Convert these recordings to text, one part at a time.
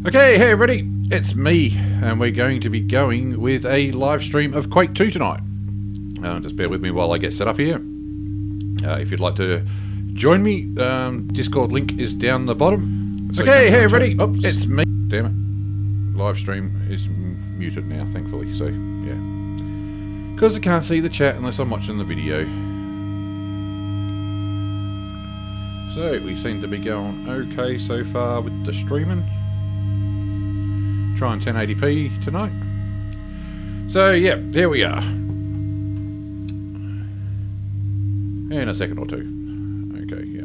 Okay, hey everybody, it's me, and we're going to be going with a live stream of Quake 2 tonight. Just bear with me while I get set up here. If you'd like to join me, Discord link is down the bottom. So okay, hey everybody, oops, it's me. Damn it, live stream is muted now, thankfully, so yeah. Because I can't see the chat unless I'm watching the video. So, we seem to be going okay so far with the streaming. Trying 1080p tonight. So yeah, here we are. In a second or two. Okay, yeah.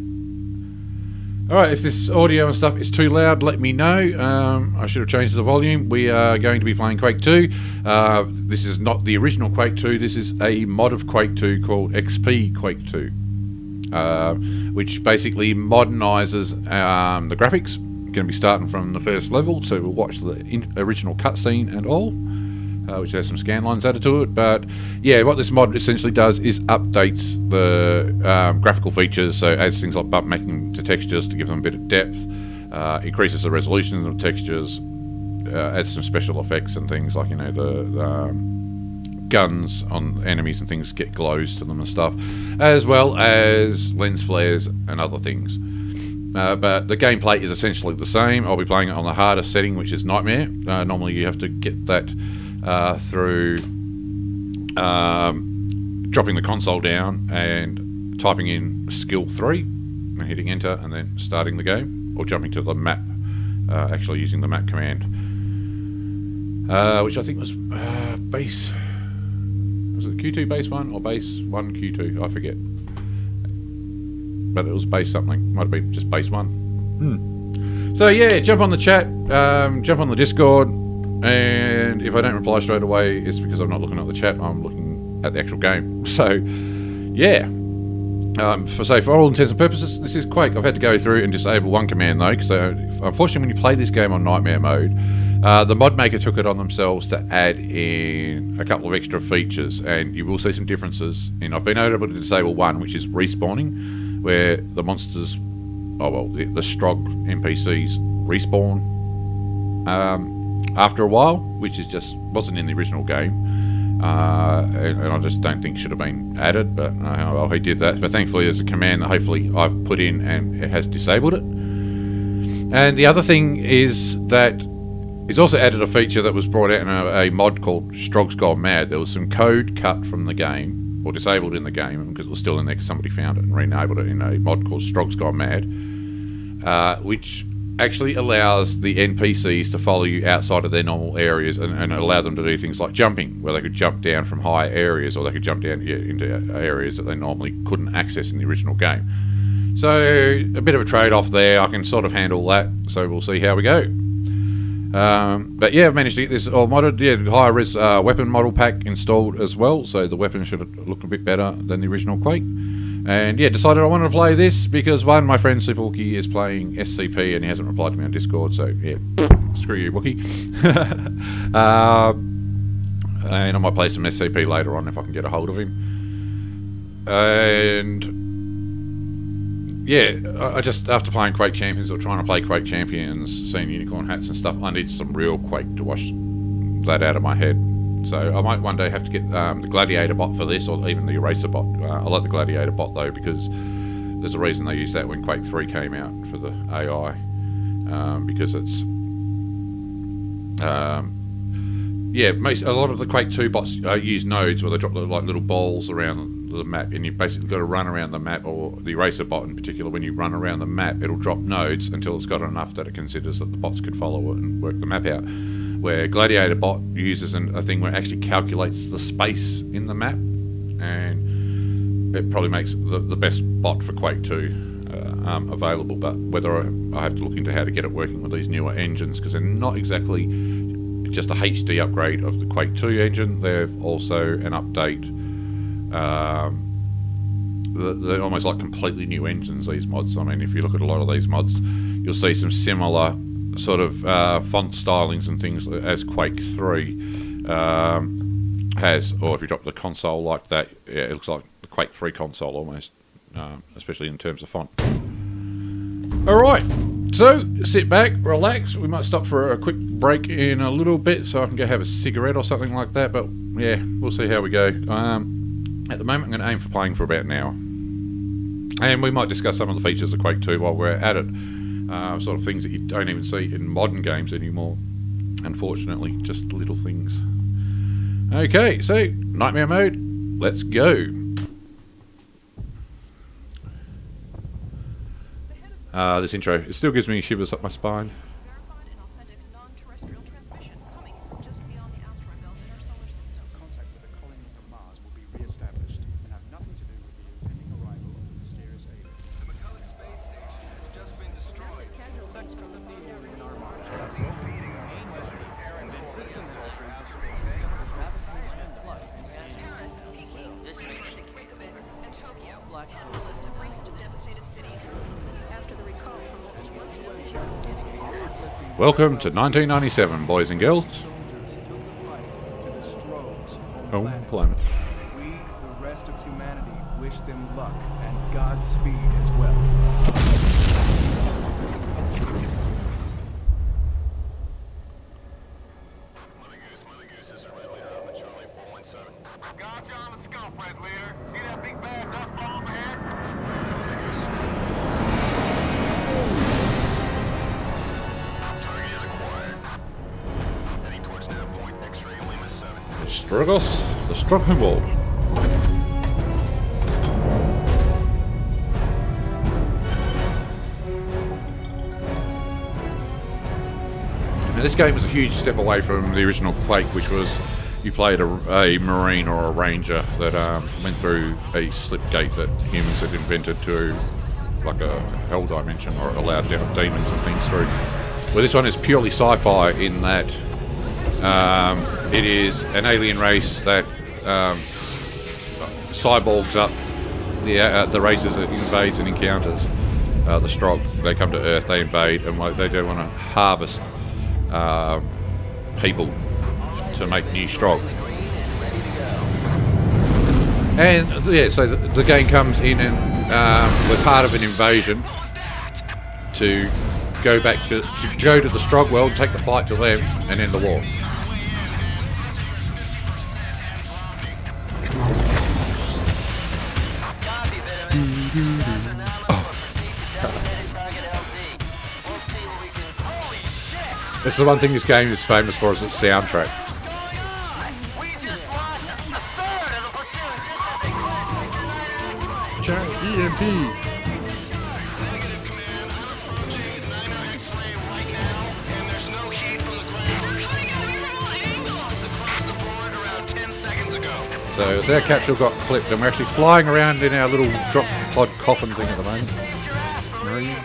Alright, if this audio and stuff is too loud, let me know. I should have changed the volume. We are going to be playing Quake 2. This is not the original Quake 2. This is a mod of Quake 2 called XP Quake 2. Which basically modernizes the graphics. Going to be starting from the first level, so we'll watch the original cutscene and all, which has some scan lines added to it. But yeah, what this mod essentially does is updates the graphical features, so adds things like bump mapping to textures to give them a bit of depth, increases the resolution of textures, adds some special effects and things like, you know, the guns on enemies and things get glows to them and stuff, as well as lens flares and other things. But the gameplay is essentially the same. I'll be playing it on the hardest setting, which is Nightmare. Normally you have to get that through dropping the console down and typing in skill 3 and hitting enter and then starting the game, or jumping to the map, actually using the map command, which I think was base... Was it Q2 base 1 or base 1 Q2? I forget. But it was base something. Might have been just base 1. So yeah, jump on the chat, jump on the Discord, and if I don't reply straight away, it's because I'm not looking at the chat, I'm looking at the actual game. So yeah, for all intents and purposes, this is Quake. I've had to go through and disable one command though, because unfortunately when you play this game on Nightmare mode, the mod maker took it on themselves to add in a couple of extra features, and you will see some differences. And I've been able to disable one, which is respawning, where the monsters, the Strog NPCs respawn after a while, which is just wasn't in the original game, and I just don't think should have been added. But well, he did that. But thankfully, there's a command that hopefully I've put in, and it has disabled it. And the other thing is that he's also added a feature that was brought out in a mod called Strog's Gone Mad. There was some code cut from the game, or disabled in the game, because it was still in there because somebody found it and re-enabled it in a mod called Strog's Gone Mad, which actually allows the NPCs to follow you outside of their normal areas and allow them to do things like jumping, where they could jump down from high areas, or they could jump down into areas that they normally couldn't access in the original game. So a bit of a trade-off there. I can sort of handle that, so we'll see how we go. But yeah, I've managed to get this all modded. Yeah, higher res weapon model pack installed as well, so the weapon should look a bit better than the original Quake. And yeah, decided I wanted to play this because one, my friend Super Wookie is playing SCP and he hasn't replied to me on Discord, so yeah, screw you, Wookie. And I might play some SCP later on if I can get a hold of him. And yeah, I just, after playing Quake Champions, or trying to play Quake Champions, seeing unicorn hats and stuff, I need some real Quake to wash that out of my head. So I might one day have to get the Gladiator bot for this, or even the Eraser bot. I like the Gladiator bot though, because there's a reason they used that when Quake 3 came out for the AI, because it's yeah, a lot of the Quake 2 bots use nodes where they drop like little balls around the map, and you've basically got to run around the map, or the Eraser bot in particular, when you run around the map, it'll drop nodes until it's got enough that it considers that the bots could follow it and work the map out. Where Gladiator bot uses a thing where it actually calculates the space in the map, and it probably makes the best bot for Quake 2 available. But whether I have to look into how to get it working with these newer engines, because they're not exactly just a HD upgrade of the Quake 2 engine, they're also an update. They're almost like completely new engines, these mods. I mean, if you look at a lot of these mods, you'll see some similar sort of font stylings and things as Quake 3 has, or if you drop the console like that, yeah, it looks like the Quake 3 console almost, especially in terms of font. Alright, So, sit back, relax. We might stop for a quick break in a little bit so I can go have a cigarette or something like that. But yeah, we'll see how we go. At the moment, I'm going to aim for playing for about an hour. And we might discuss some of the features of Quake 2 while we're at it. Sort of things that you don't even see in modern games anymore. Unfortunately, just little things. Okay, so, Nightmare Mode, let's go. This intro, it still gives me shivers up my spine. Welcome to 1997, boys and girls. Home planet. We, the rest of humanity, wish them luck and Godspeed as well. Mother Goose, this is Red Leader. I'm at Charlie 417. Gotcha on the scope, Red Leader. See that big bad dust ball up ahead? Mother Goose. Target is acquired. Heading towards nav point, X-ray Lima 7. Strugos, the Struggle. Now this game was a huge step away from the original Quake, which was you played a Marine or a Ranger that went through a slip gate that humans had invented to, like a hell dimension, or allowed down demons and things through. Well, this one is purely sci-fi in that it is an alien race that cyborgs up the races it invades and encounters. The Strog, they come to Earth, they invade, and they do want to harvest people to make new Strog. And yeah, so the game comes in and we're part of an invasion to go back to go to the Strog world, take the fight to them, and end the war. This is the one thing this game is famous for, is its soundtrack. EMP. So as our capsule got clipped, and we're actually flying around in our little drop pod coffin thing at the moment. Marine.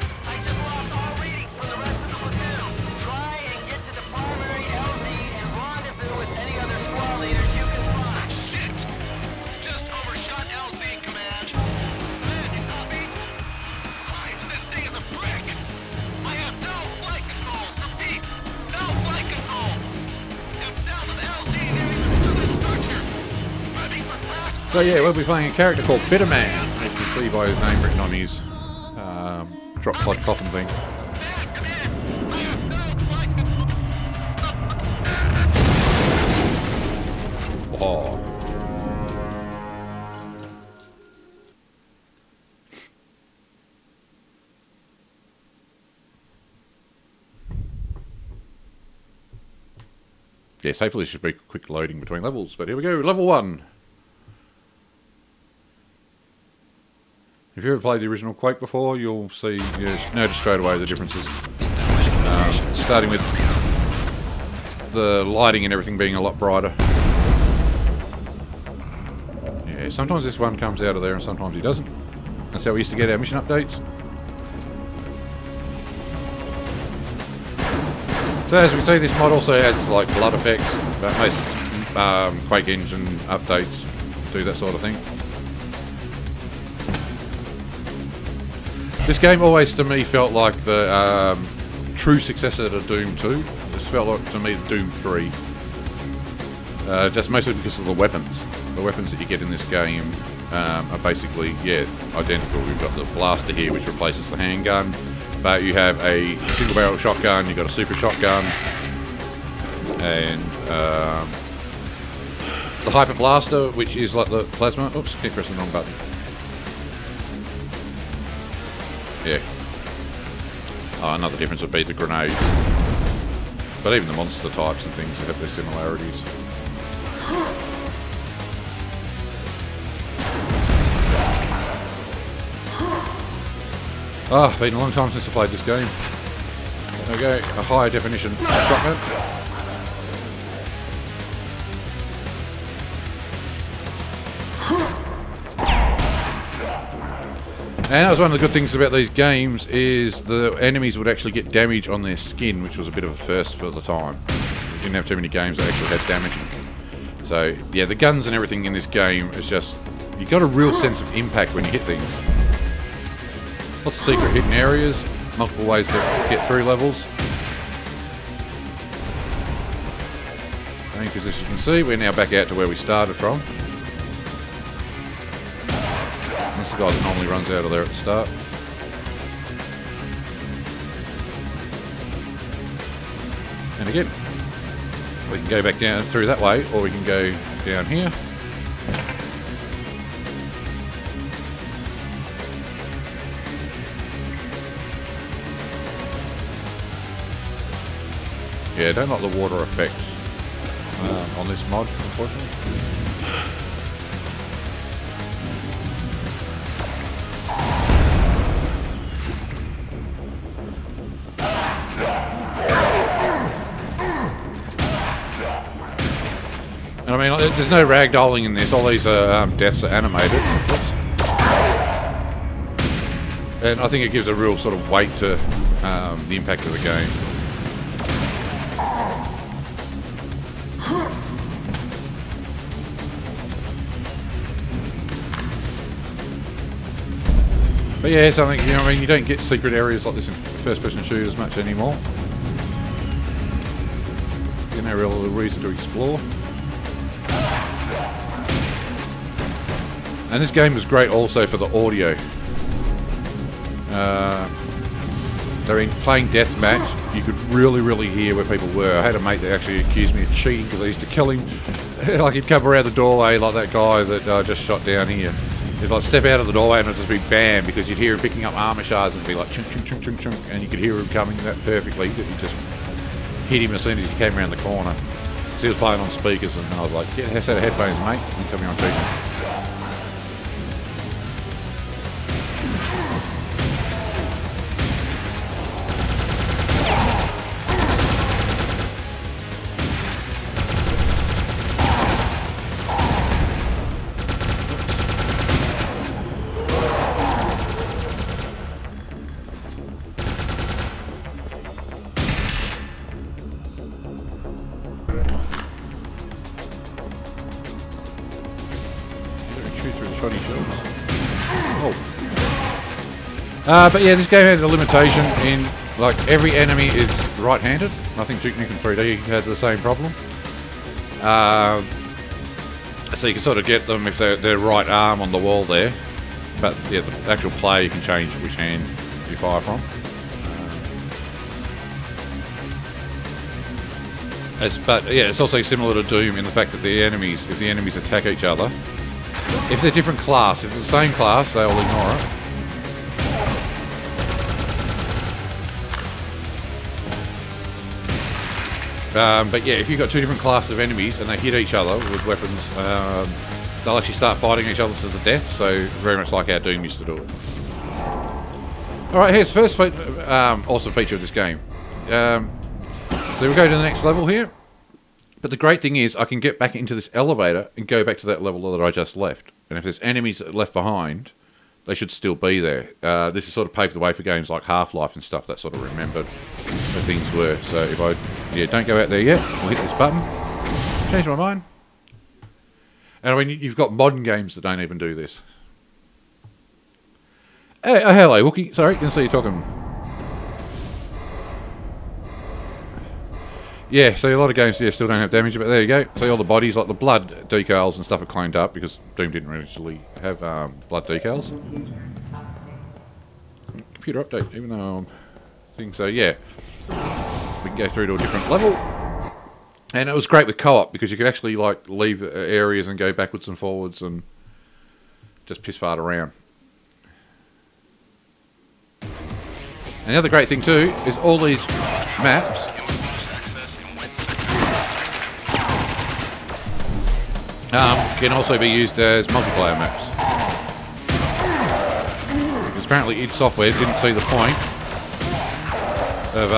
So yeah, we'll be playing a character called Bitterman, as you can see by his name written on his drop pod coffin thing. Oh. Yes, hopefully this should be quick loading between levels, but here we go, level 1. If you ever played the original Quake before, you'll see, notice straight away the differences. Starting with the lighting and everything being a lot brighter. Yeah, sometimes this one comes out of there and sometimes he doesn't. That's how we used to get our mission updates. So as we see, this mod also adds like blood effects, but most Quake engine updates do that sort of thing. This game always, to me, felt like the true successor to Doom 2. This felt like, to me, Doom 3. Just mostly because of the weapons. The weapons that you get in this game are basically, yeah, identical. We've got the blaster here, which replaces the handgun. but you have a single barrel shotgun, you've got a super shotgun, and the hyper blaster, which is like the plasma. Oops, keep pressing the wrong button. Yeah. Oh, another difference would be the grenades. But even the monster types and things have their similarities. Ah, been a long time since I played this game. There we go, a higher definition shotgun. And that was one of the good things about these games, is the enemies would actually get damage on their skin, which was a bit of a first for the time. We didn't have too many games that actually had damage in them. So, yeah, the guns and everything in this game is just... You got a real sense of impact when you hit things. Lots of secret hidden areas, multiple ways to get through levels. Because as you can see, we're now back out to where we started from. That's the guy that normally runs out of there at the start. And again, we can go back down through that way, or we can go down here. Yeah, I don't like the water effect on this mod, unfortunately. And I mean, there's no ragdolling in this. All these deaths are animated. And I think it gives a real sort of weight to the impact of the game. But yeah, something, you know, I mean, you don't get secret areas like this in first-person shooters much anymore. There's no real reason to explore. And this game was great also for the audio. I mean, playing deathmatch, you could really hear where people were. I had a mate that actually accused me of cheating because I used to kill him. Like, he'd come around the doorway like that guy that I just shot down here. He'd like step out of the doorway and it'd just be bam, because you'd hear him picking up armor shards and it'd be like chunk, chunk, chunk, chunk, chunk, and you could hear him coming that perfectly. You just hit him as soon as he came around the corner. So he was playing on speakers, and I was like, get a set of headphones, mate, and tell me I'm cheating. But yeah, this game had a limitation in, like, every enemy is right-handed. I think Duke Nukem 3D had the same problem. So you can sort of get them if they're right arm on the wall there. But yeah, the actual player, you can change which hand you fire from. But yeah, it's also similar to Doom in the fact that the enemies, if the enemies attack each other, if they're different class, if it's the same class, they'll ignore it. But yeah, if you've got two different classes of enemies and they hit each other with weapons, they'll actually start fighting each other to the death, so very much like how Doom used to do it. Alright, here's the first awesome feature of this game. So we'll go to the next level here. But the great thing is I can get back into this elevator and go back to that level that I just left. And if there's enemies left behind, they should still be there. This has sort of paved the way for games like Half-Life and stuff that sort of remembered where things were. So if I don't go out there yet, I'll hit this button. Change my mind. And I mean, you've got modern games that don't even do this. Hey, oh, hello, Wookie. Sorry, didn't see you talking. Yeah, so a lot of games here still don't have damage, but there you go. See all the bodies, like the blood decals and stuff are cleaned up because Doom didn't originally have blood decals. Computer update, even though thing. So yeah, we can go through to a different level. And it was great with co-op because you could actually like leave areas and go backwards and forwards and just piss fart around. And the other great thing too is all these maps can also be used as multiplayer maps. Because apparently id Software didn't see the point of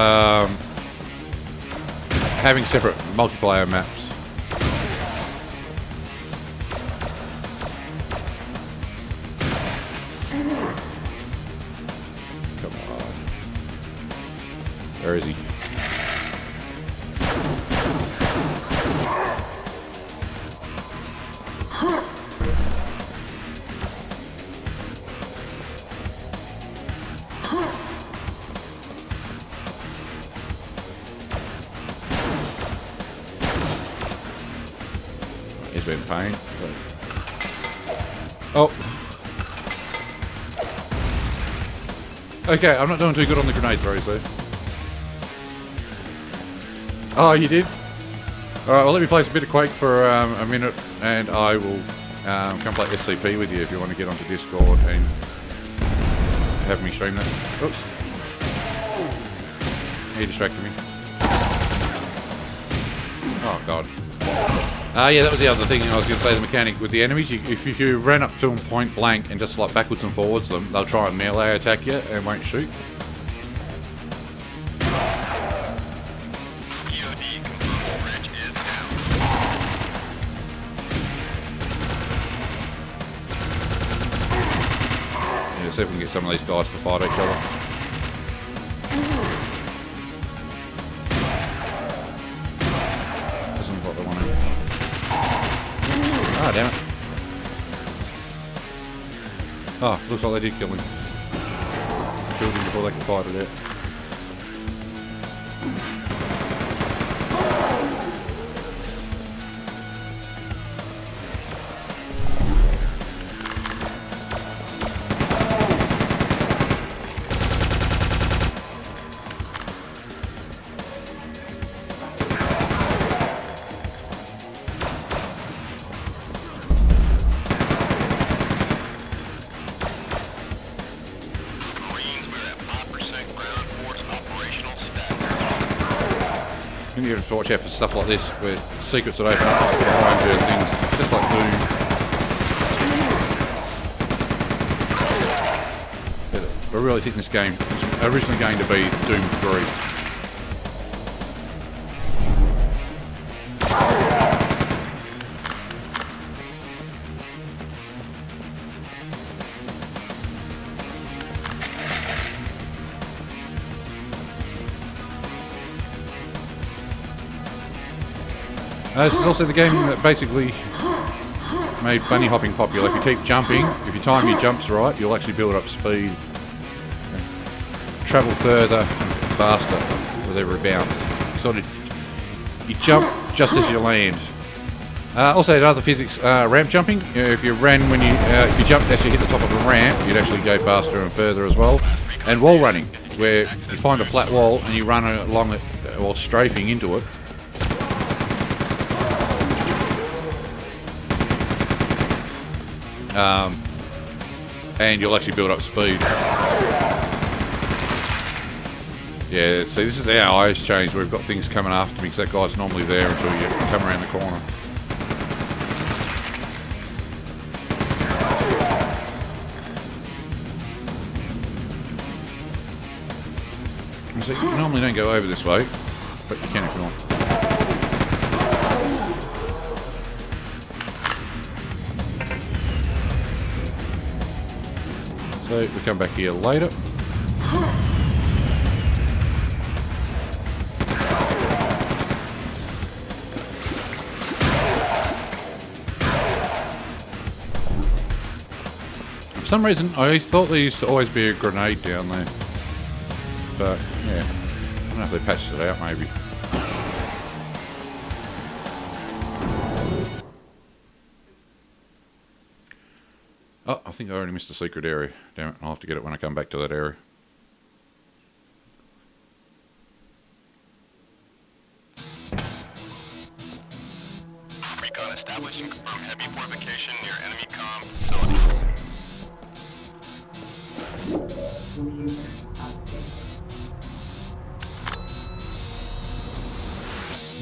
having separate multiplayer maps. Come on. Where is he? He's been pain. Oh. Okay, I'm not doing too good on the grenade throws though. Oh, you did? Alright, well let me play a bit of Quake for a minute and I will come play SCP with you if you want to get onto Discord and have me stream that. Oops. He distracted me. Oh god. Yeah, that was the other thing I was going to say, the mechanic with the enemies. If you ran up to them point blank and just like backwards and forwards them, they'll try and melee attack you and won't shoot. Yeah, see if we can get some of these guys to fight each other. Doesn't look like they want to. Ah, damn it. Oh, looks like they did kill him. Killed him before they could fight it out. You have to watch out for stuff like this, where secrets that open up behind you and things, just like Doom. I really think this game was originally going to be Doom 3. This is also the game that basically made bunny hopping popular. If you keep jumping, if you time your jumps right, you'll actually build up speed and travel further and faster with every bounce. You jump just as you land. Also, another physics, ramp jumping. If you ran when if you jumped as you hit the top of a ramp, you'd actually go faster and further as well. And wall running, where you find a flat wall and you run along it while strafing into it. And you'll actually build up speed. Yeah, see, this is our eyes change. We've got things coming after me because that guy's normally there until you come around the corner. So you normally don't go over this way, but you can if you want. So we come back here later. For some reason, I thought there used to always be a grenade down there. But, yeah. I don't know if they patched it out, maybe. Oh, I think I already missed a secret area. Damn it, I'll have to get it when I come back to that area. Establish and confirm heavy fortification near enemy comm facility.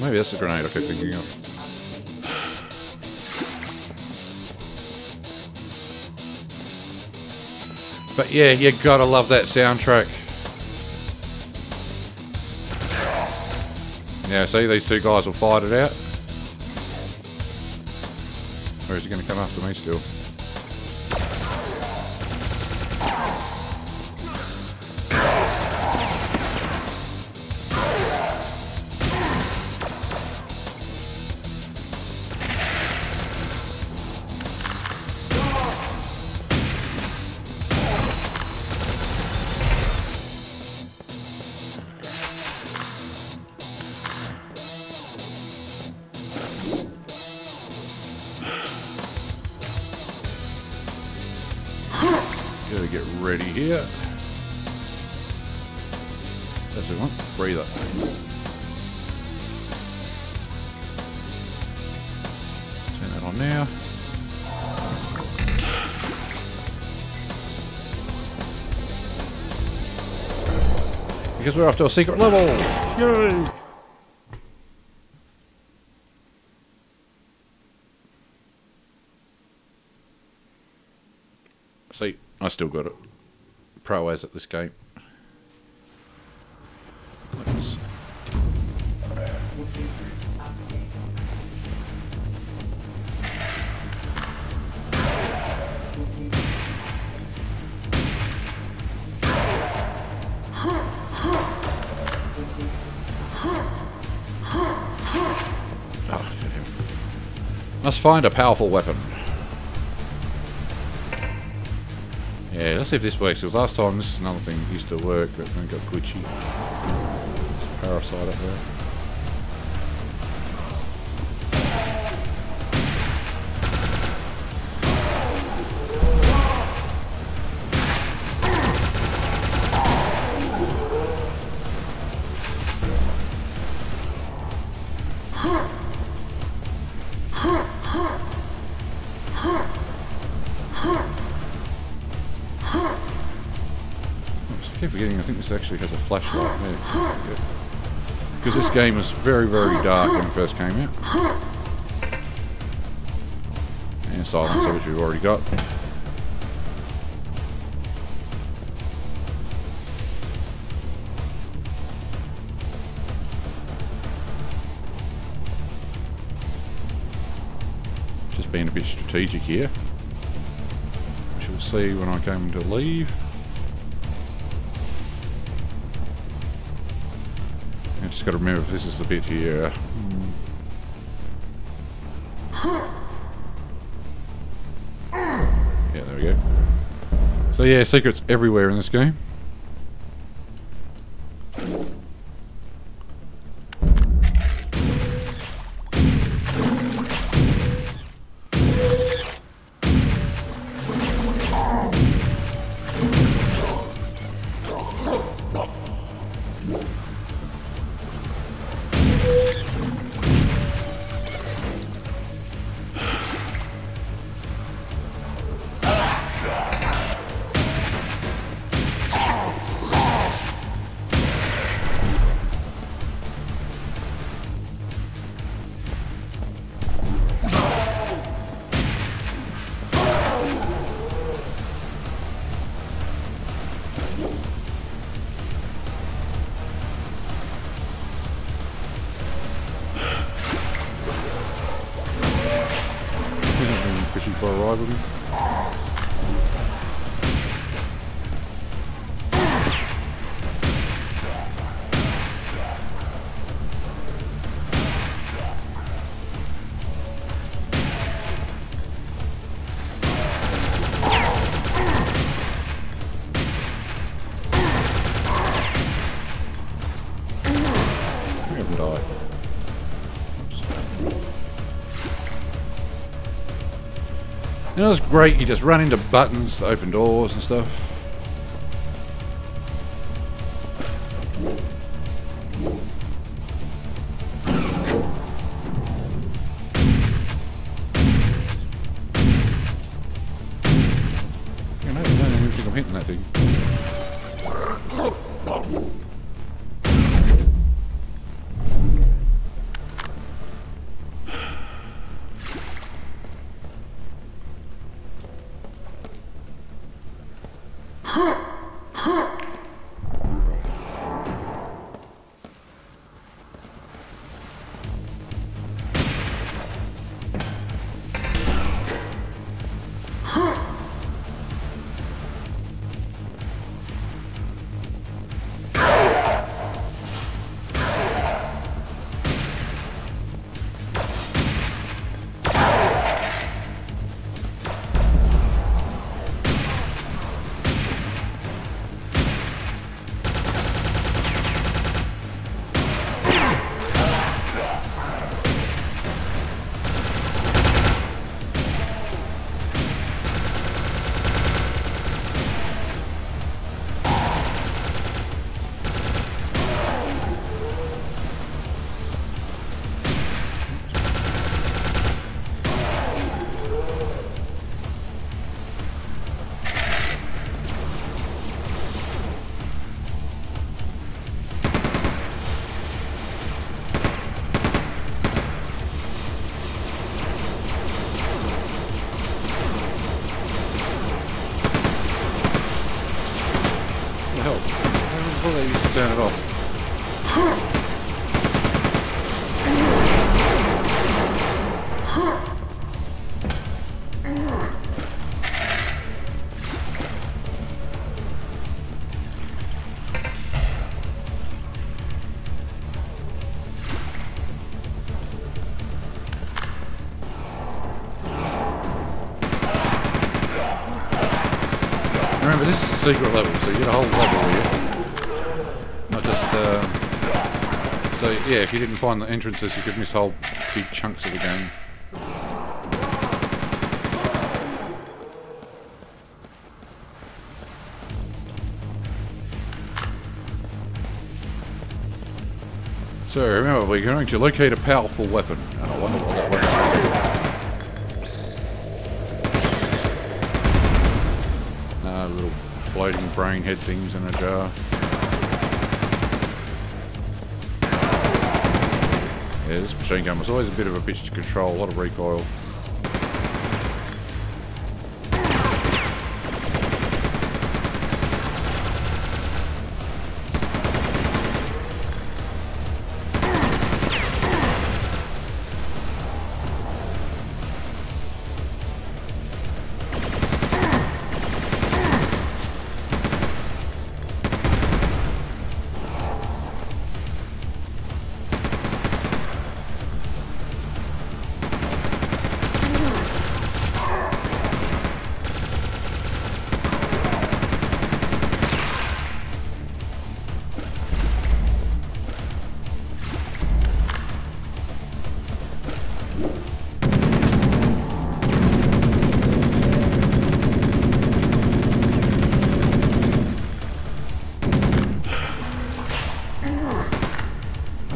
Maybe that's the grenade I kept thinking of. But yeah, you gotta love that soundtrack. Yeah, see, these two guys will fight it out. Or is he gonna come after me still? Gotta get ready here. That's what we want. Breather. Turn that on now. Because we're off to a secret level. Yay! See, I still got it. Pro as at this game. Let's must find a powerful weapon. Yeah, let's see if this works, because last time, this is another thing that used to work, but then it got glitchy. There's a parasite up there. I keep forgetting, I think this actually has a flashlight there. Because this game was very, very dark when it first came out. And silencer, which we've already got. Just being a bit strategic here. Which we'll see when I come to leave. I just got to remember if this is the bit here. Yeah, there we go. So yeah, secrets everywhere in this game. Fishing for a ride with him. We haven't died. And it was great, you just run into buttons to open doors and stuff. secret level, so you get a whole level here. Not just, so yeah, if you didn't find the entrances, you could miss whole big chunks of the game. So remember, we're going to locate a powerful weapon, and I wonder what that weapon is. Little floating brain head things in a jar. Yeah, this machine gun was always a bit of a bitch to control, a lot of recoil.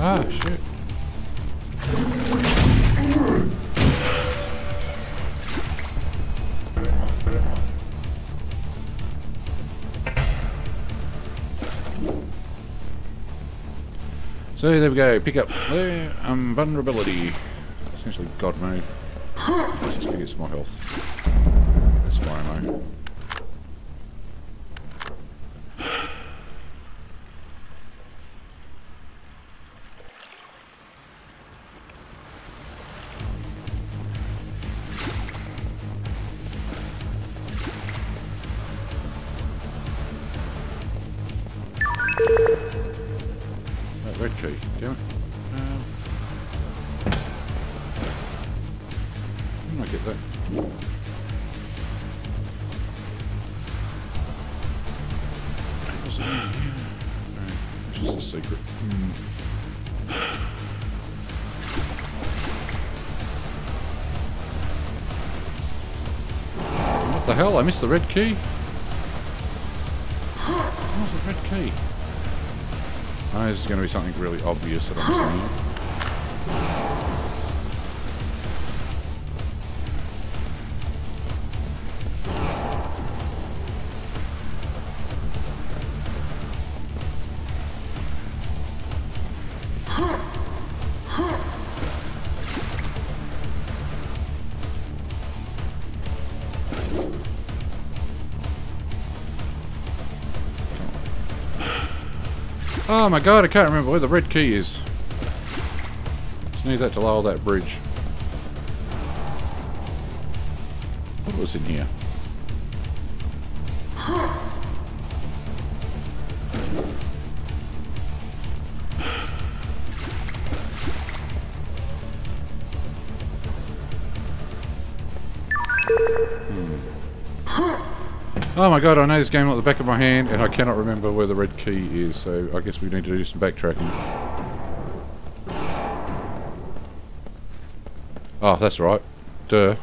Ah, shit. So there we go, pick up there, vulnerability. Essentially God mode. Let's just get some more health. That's more ammo. Red key, damn it. How did I get that? No, it's just a secret. What the hell? I missed the red key? What's the red key? Oh, this is going to be something really obvious that I'm missing. Oh my god, I can't remember where the red key is. Just need that to lower that bridge. What was in here? Oh my god, I know this game like the back of my hand and I cannot remember where the red key is, so I guess we need to do some backtracking. Oh, that's right. Duh.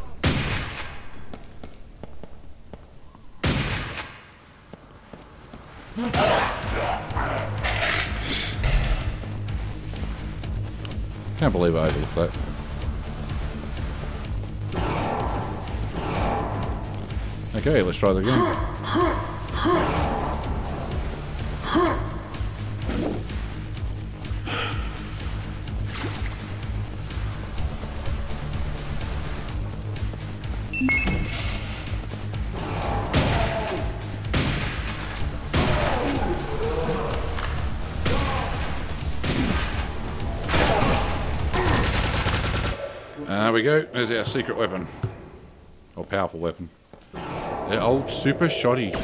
Can't believe I overlooked that. Okay, let's try that again. There we go. There's our secret weapon. Or powerful weapon. The old super shoddy. Kill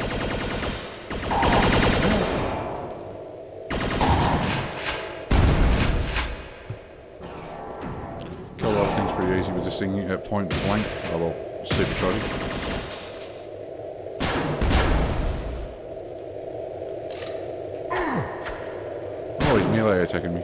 a lot of things pretty easy with this thing at point blank. Oh well, super shoddy. melee attacking me.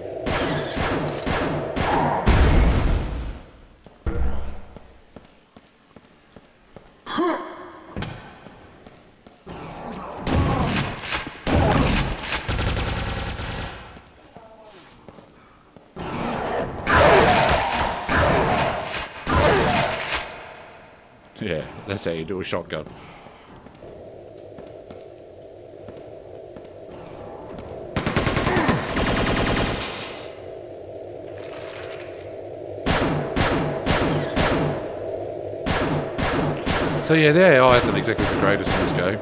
Yeah, that's how you do a shotgun. So yeah, the AI isn't exactly the greatest in this game.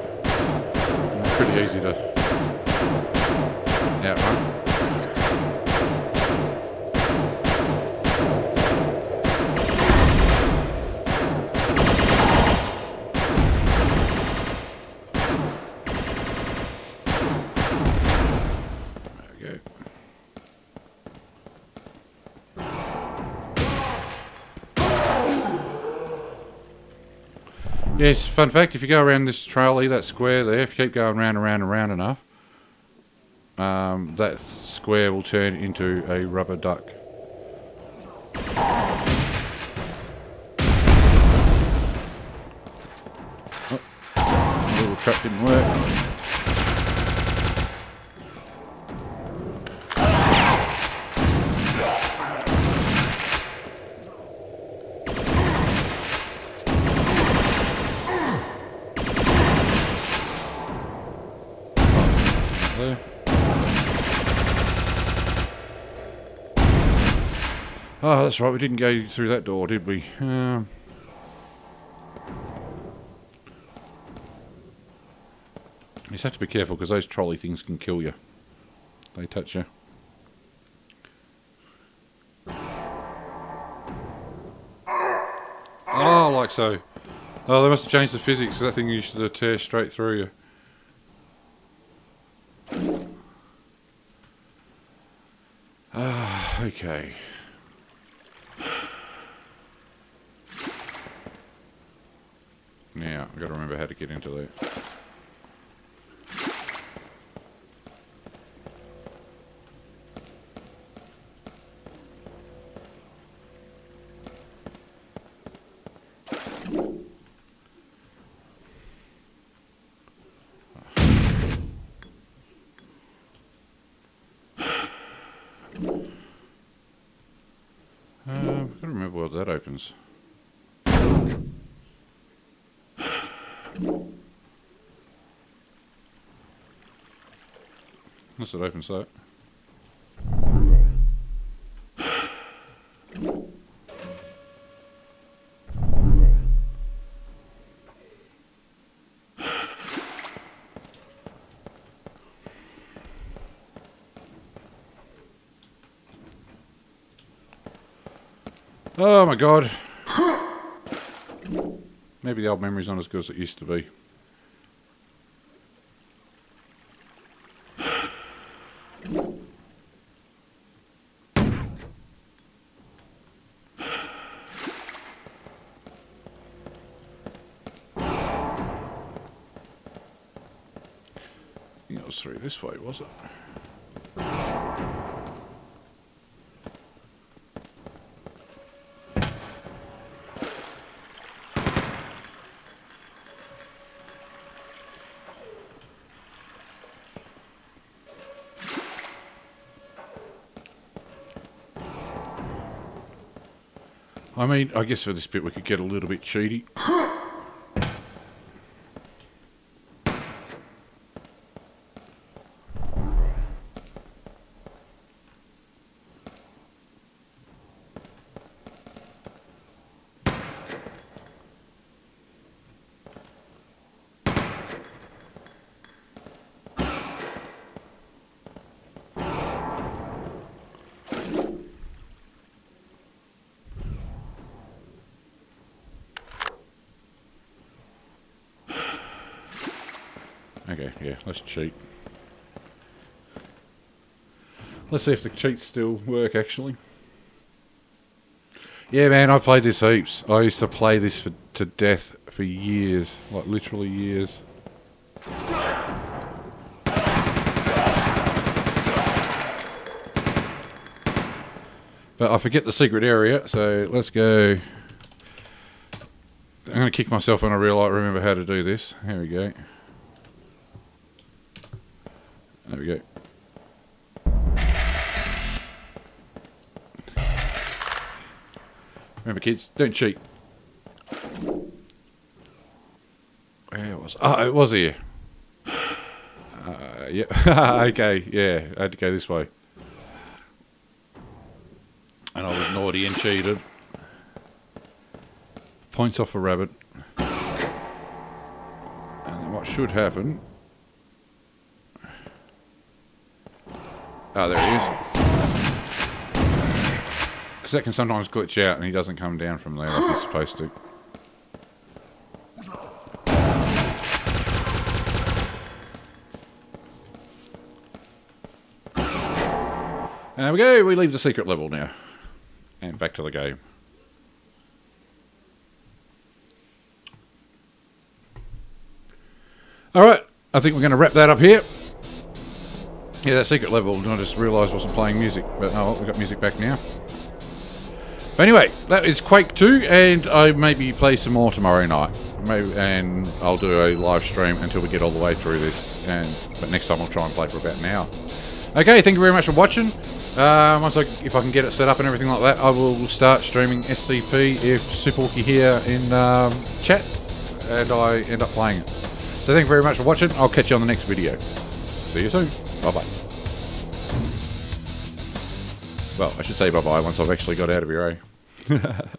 It's pretty easy to outrun. Yes, fun fact, if you go around this trolley, that square there, if you keep going round and round and round enough, that square will turn into a rubber duck. Oh, the little trap didn't work. Oh, that's right, we didn't go through that door, did we? You just have to be careful because those trolley things can kill you. They touch you. Oh, like so. Oh, they must have changed the physics because that thing used to tear straight through you. Okay. Now, I've got to remember how to get into there. I've got to remember what that opens. Unless it opens that. Oh my god. Maybe the old memory's not as good as it used to be. I think it was through this way, was it? I mean, I guess for this bit we could get a little bit cheaty. Okay, yeah, let's cheat. Let's see if the cheats still work, actually. Yeah, man, I've played this heaps. I used to play this to death for years. Like, literally years. But I forget the secret area, so let's go. I'm going to kick myself when I remember how to do this. Here we go. There we go. Remember, kids, don't cheat. Where was? Oh, it was here. Yeah. Okay. Yeah, I had to go this way. And I was naughty and cheated. Points off for Rabid. And then what should happen... Oh, there he is. Because that can sometimes glitch out and he doesn't come down from there like he's supposed to. And there we go, we leave the secret level now. And back to the game. Alright, I think we're going to wrap that up here. Yeah, that secret level, I just realised I wasn't playing music. But oh well, we've got music back now. But anyway, that is Quake 2, and I maybe play some more tomorrow night. Maybe, and I'll do a live stream until we get all the way through this. But next time I'll try and play for about an hour. Okay, thank you very much for watching. If I can get it set up and everything like that, I will start streaming SCP if Superwalkie here in chat, and I end up playing it. So thank you very much for watching. I'll catch you on the next video. See you soon. Bye-bye. Well, I should say bye-bye once I've actually got out of here, eh?